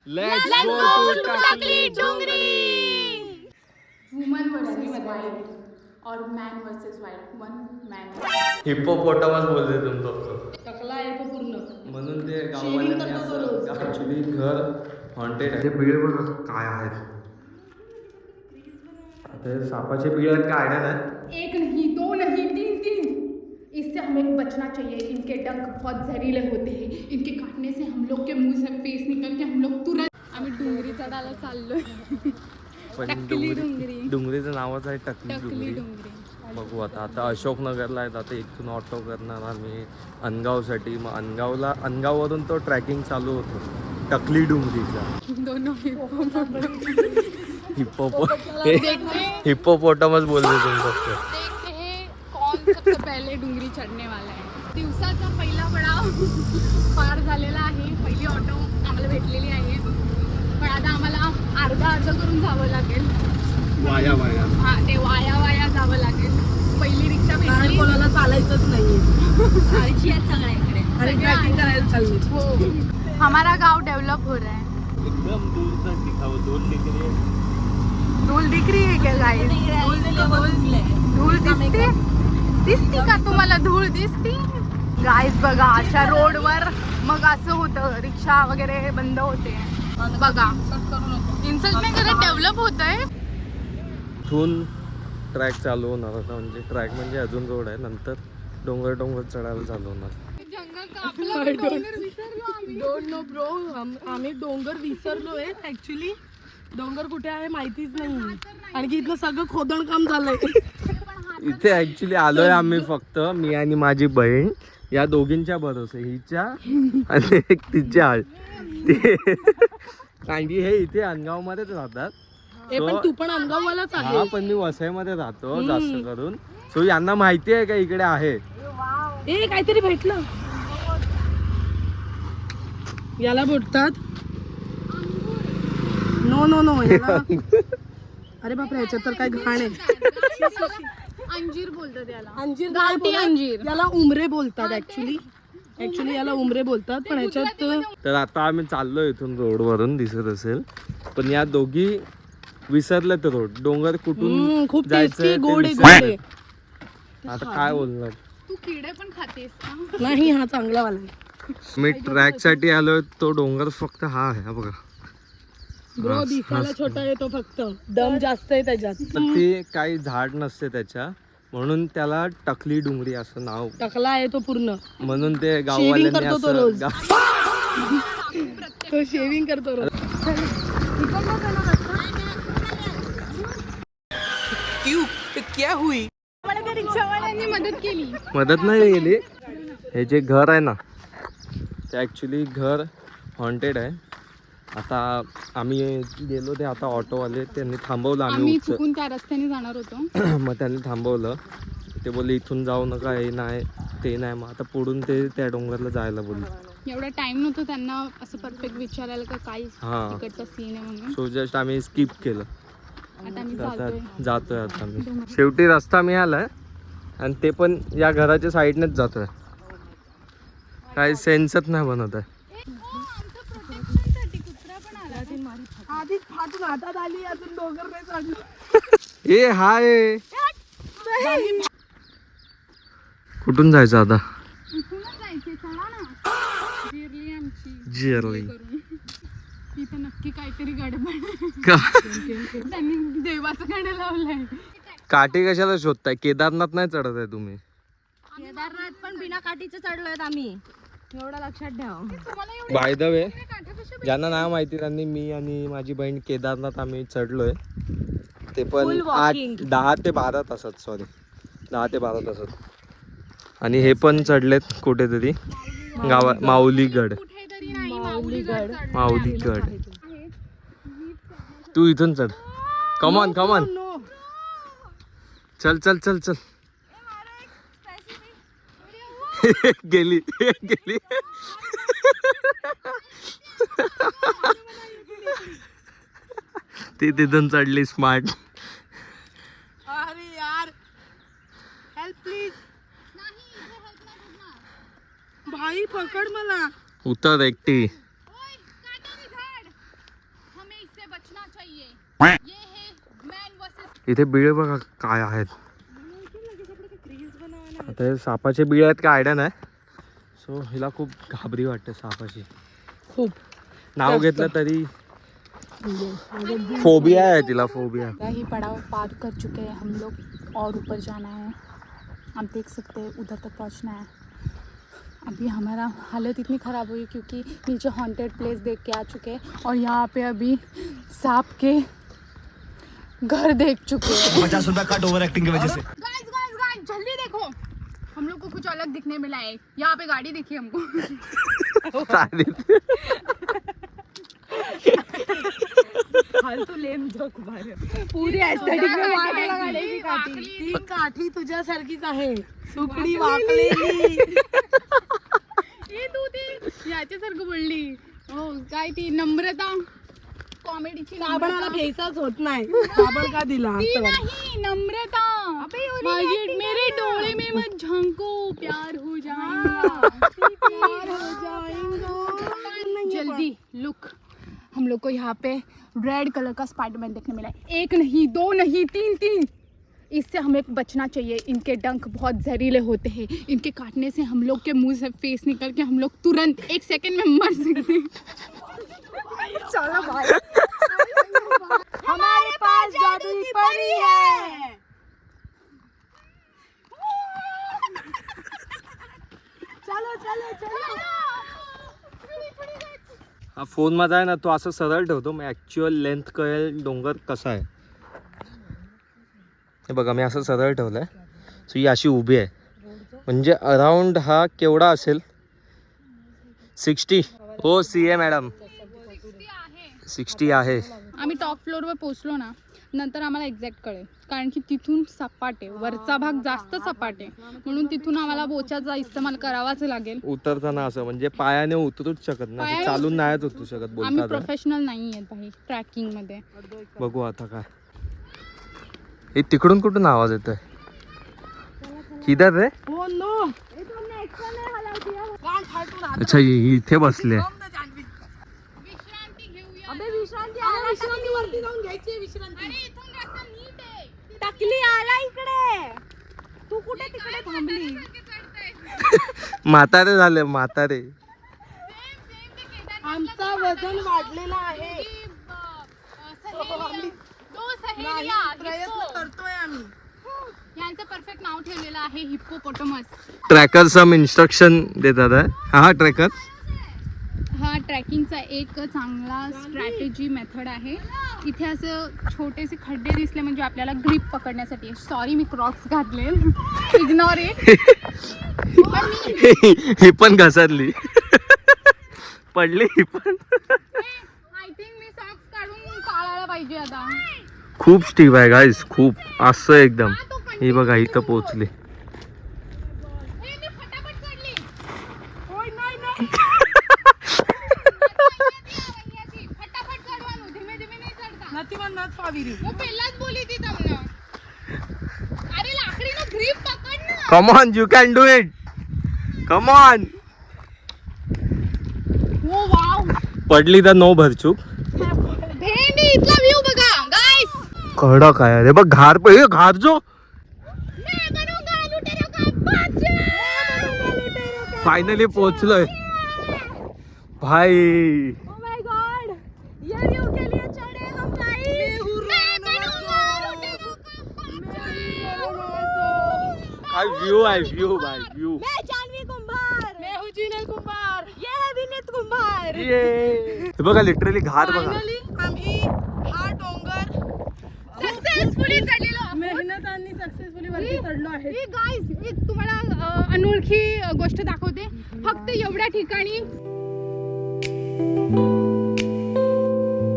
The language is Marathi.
Let's go to Takli डोंगरी. वुमन वर्सेस वाइल्ड और man versus wild. One man. Hippopotamus बोलते तुम लोक. टकला आहे तो पूर्ण म्हणून ते Shaving गाववाल्यांनी करतो तो रोज. असं ऍक्च्युली घर हॉन्टेड आहे. ते पिळे बघ काय आहेत. ते सापाचे पिळे आहेत काय आयडिया नाही. एक नहीं, दो नहीं, तीन तीन. इससे हमें बचना चाहिए. इनके डंक बहुत जहरीले होते हैं. इनके काटने से हम लोग के मुंह से फेस निकल के हम लोग तुरंत. आम्ही डोंगरी चढायला चाललोय. पण टकली डोंगरी. डोंगरीचं नावच आहे टकली टकली डोंगरी. डोंगरी. बघू आता अशोकनगरला आहेत. आता इथून ऑटो करणार आम्ही अनगावसाठी. मग अनगाववरून तो ट्रॅकिंग चालू होतो टकली डोंगरीचा. दोनों हिप्पोपोटामस बोलते तुम फक्त. देखते हैं कौन सबसे पहले डोंगरी चढने वाला आहे. दिवसाचा पहिला पडाव पार झालेला आहे. पहिली ऑटो आम्हाला भेटलेली आहे. पण आता आम्हाला अर्धा करून जावं लागेल. वाया हा, ते वाया जावं लागेल. पहिली रिक्षा भेटली. कोणाला चालायचंच नाहीये आळशी आहेत सगळ्याकडे. आणि ट्रॅकिंग करायला चालली. हो, हमारा गाव डेवलप हो रहा है. एकदम दूर तक दिखाओ. धूल दिख रही है. धूल दिख रही है क्या गाइस? धूल दिसती का तुम्हाला? धूळ दिसती गाइस? बघा अशा रोडवर मग असं होतं. रिक्षा वगैरे बंद होते. बघा इन्सल्ट नाही करत. डेव्हलप होत आहे. इथून ट्रॅक चालू होणार होता. म्हणजे ट्रॅक म्हणजे अजून रोड आहे. नंतर डोंगर चढायला चालू होणार. Don't know bro. आम्ही डोंगर विसरलोय. ऍक्च्युली डोंगर कुठे आहे माहितीच नाही. आणखी इथलं सगळं खोदण काम झालंय. इथे ऍक्च्युली आलोय आम्ही फक्त मी आणि माझी बहीण या दोघींच्या भरोसे. हिच्या आणि एक तिच्या. आणि हे इथे अनगाव मध्येच राहतात. हे पण तू पण अनगाववालाच हा, आहे. पण मी वसईमध्ये राहतो जास्त करून. सो यांना माहिती आहे का इकडे आहे. ए काहीतरी भेटलं. याला बोलतात नो याला. अरे बापरे, ह्याच्यात तर काय घाण आहे. अंजीर बोलतो त्याला. अंजीर गावठी अंजीर. याला उमरे बोलतात. ऍक्च्युली याला उमरे बोलतात. पण ह्याच्यात तर आता आम्ही चाललोय इथून रोडवरून दिसत असेल. पण या दोघी विसरलेत रोड. डोंगर कुठून खूप जायचं टेस्टी ते गोड आहे, विसरले. गोड आहे. आता काय बोलणार. तू किडे पण खातेस का? नाही, हा चांगला वाला आहे. मी ट्रॅक साठी आलोय. तो डोंगर फक्त हा आहे. हा बघा. ब्रो दिसायला छोटा येतो फक्त. दम जास्त आहे त्याच्यात. तर ते काही झाड नसते त्याच्या. म्हणून त्याला टकली डोंगरी असं नाव. टकला आहे तो पूर्ण. म्हणून ते गाववाल्यांनी करतो तो रोज. असं तो शेविंग करतो रोज. क्या हुई? मला त्या रिक्षावाल्यांनी मदत केली. मदत नाही केली. हे जे घर आहे ना ते ॲक्च्युली घर हॉन्टेड आहे. आता आम्ही गेलो ते आता ऑटोवाले त्यांनी थांबवलं. आम्ही चुकून त्या रस्त्याने जाणार होतो. मग त्यांनी थांबवलं. ते बोलले इथून जाऊ नका, हे नाही ते नाही. मग आता पुढून ते त्या डोंगरला जायला बोलले. एवढा टाइम नव्हतं त्यांना असं परफेक्ट विचारायला का काय तिकडचा सीन आहे म्हणून. सो जस्ट आम्ही स्किप केलं. आता आम्ही आता चालतोय. जातोय आता आम्ही. शेवटी रस्ता मिळालाय आणि ते पण या घराच्या साईडनेच जातोय. काही सेन्सच नाही बनत आहे. आधीच फाटून हातात आली, अजून डोंगर नाही चढलं. ए हाय, कुठून जायचं आता? इथूनच जायचे. चला ना. जिरली आमची. जिरली इथं नक्की काहीतरी गडबड. का? त्यांनी देवाचं कडे लावलंय. काठी कशाला शोधताय? केदारनाथ नाही चढत आहे तुम्ही? केदारनाथ पण बिना काठीचं चढलोय आम्ही. एवढं लक्षात ठेवा. बाय द वे, ज्यांना नाही माहिती त्यांनी मी आणि माझी बहीण केदारनाथ आम्ही चढलोय. ते पण 10 ते 12 तासात. सॉरी 10 ते 12 तासात. आणि हे पण चढलेत कुठेतरी गावात. माऊलीगड. माऊलीगड. तू इथून चढ. Come on come on. चल चल चल चल. गेली गेली. ती तिथून चढली स्मार्ट. अरे यार, हेल्प प्लीज. भाई पकड मला. उतर एकटी. इथे बिळ बघा काय आहेत. आता हे सापाचे बिळ आहेत का आयडिया नाही. सो हिला खूप घाबरी वाटते सापाची. खूप नाव घेतलं तरी फोबिया है तिला, फोबिया. ही पड़ाव पार कर चुके हैं हम लोग और ऊपर जाना है. आप देख सकते हैं उधर तक पहुंचना है. अभी हमारा हालत इतनी ख़राब हुई क्योंकि नीचे हॉन्टेड प्लेस देख के आ चुके हैं और यहाँ पे अभी सांप के घर देख चुके हैं. 50 रुपया कट ओवर एक्टिंग की वजह से. गाइस जल्दी देखो, हम लोग को कुछ अलग दिखने मिला है. यहाँ पे गाड़ी दिखी हमको. पूरी एस्थेटिक में वाकलेली गाडी काठी. ती काठी तुझ्यासारखीच आहे, सुकडी वाकलेली. हे तू ती याच्यासारखं बोलली. हो काय ती नम्रता कॉमेडीची. साबणाला फेसाच होत नाही, साबण का दिला ती असं वाटतं. नाही नम्रता. माझे मेरे डोळे में मत झांको, प्यार हो जाएगा. प्यार हो जाएगा. जल्दी लुक, हम लोग को यहाँ पे रेड कलर का स्पाइडरमैन देखने मिला है. 1 नहीं 2 नहीं 3. इससे हमें बचना चाहिए. इनके डंक बहुत जहरीले होते हैं. इनके काटने से हम लोग के मुंह से फेस निकल के हम लोग तुरंत 1 सेकंड में मर सकते हैं. चलो भाई. हमारे पास जादुई परी है. चलो चलो चलो. हा फोन माझा आहे ना, तो असं सरळ ठेवतो. मग ॲक्च्युअल लेंथ कळेल डोंगर कसा आहे. हे बघा मी असं सरळ ठेवलं आहे. सो ही अशी उभी आहे. म्हणजे अराउंड हा केवढा असेल, 60. हो सी ए मॅडम 60 आहे. आम्ही टॉप फ्लोअरवर पोहोचलो ना, नंतर आम्हाला एक्झॅक्ट कळेल. कारण की तिथून सपाट आहे, वरचा भाग जास्त सपाट आहे. म्हणून तिथून आम्हाला बोचाचा इस्तेमाल करावाच लागेल. उतरताना असं म्हणजे पायाने उतरूच शकत नाही, असं चालून नाहीच उतरू शकत आम्ही बोलतात. प्रोफेशनल नाही आहेत भाई ट्रॅकिंग मध्ये. बघू आता काय. हे तिकडून कुठून आवाज येतोय. किधर रे. हो नो. अच्छा इथे बसले. विश्रांती घेऊया. अबे विश्रांती विश्रांती वरती जाऊन घ्यायची विश्रांती. अरे इथून रस्ता नीट आहे. टाकली आला इकडे. तू कुठे तिकडे थांबली. म्हातारे झाले म्हातारे. आमचा वजन वाढलेला आहे. प्रयत्न करतोय आम्ही. यांचं परफेक्ट नाव ठेवलेलं आहे हिप्पोपोटामस. ट्रॅकर सम इन्स्ट्रक्शन देतात आहे. हा ट्रॅकर हा ट्रॅकिंगचा एक चांगला स्ट्रॅटेजी मेथड आहे. इथे असं छोटेसे खड्डे दिसले म्हणजे आपल्याला ग्रिप पकडण्यासाठी. सॉरी मी क्रॉक्स घातले, इग्नोर इट. ही पण घसरली पडली ही पण. आय थिंक मी सॉक्स काढून काढायला पाहिजे आता. खूप स्टीप आहे गाईस, खूप असं एकदम. ही बघा इथं पोहोचली. નથી મન ફાવી રહ્યું. હું પહેલા જ બોલી હતી તમને. અરે લાકડીનો ગ્રીપ પકડ ના. Come on you can do it. Come on. Oh wow. पडली तर नो भरचूक. भेंडी इथला व्ह्यू बघा गाइस. कडक आहे रे बघ. घार पे घार जो मैं बनूंगा लुटेरों का बादशाह. फायनली पोहोचलोय भाई. Oh my God, ये व्यू के लिए चढ़े हम गाइस. मैं बनूंगा लुटेरों का काय व्ह्यू आहे व्ह्यू भाई व्ह्यू. मैं जानवी कुंभार. मैं हूँ जीनल कुंभार. ये है विनीत कुंभार. हे बघा लिटरली घाट बघा. फायनली आम्ही हा डोंगर सक्सेसफुली चढलेलो. मेहनतांनी सक्सेसफुली वरती चढलो आहे. हे गाइस मी तुम्हाला अनोळखी गोष्ट दाखवते. फक्त एवढ्या ठिकाणी